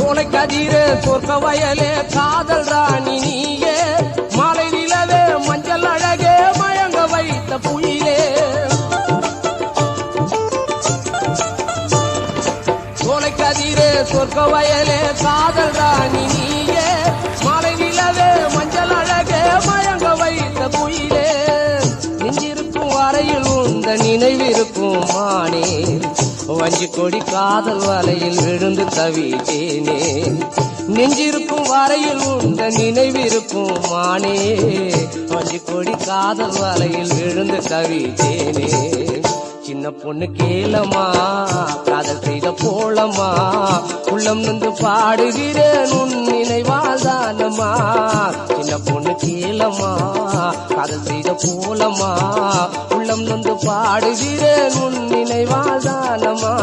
சோலை கதிரே சொர்க்க வயலே காதல் ராணி நீயே மாலை நிலவே மஞ்சள் அழகே மயங்க வைத்த புயிலே சோலை கதிரே சொர்க்க வயலே காதல் ராணி நீயே மாலை நிலவே மஞ்சள் அழகே மயங்க வைத்த புயிலே நெஞ்சிருக்கும் வரையில் உந்த நினைவிருக்கும் மானே வஞ்சி கொடி காதல் வலையில் விழுந்து தவித்தேனே நெஞ்சிருக்கும் வரையில் உந்த நினைவிருக்கும் மானே வஞ்சி கொடி காதல் வலையில் விழுந்து தவித்தேனே சின்ன பொண்ணு கேளமா காதல் செய்த போலமா உள்ளம் நொந்து பாடுகிறேன் உன் நினைவால் தானமா சின்ன பொண்ணு கேளமா காதல் செய்த போலமா உள்ளம் நொந்து பாடுகிறேன் உன் நினைவால் தானமா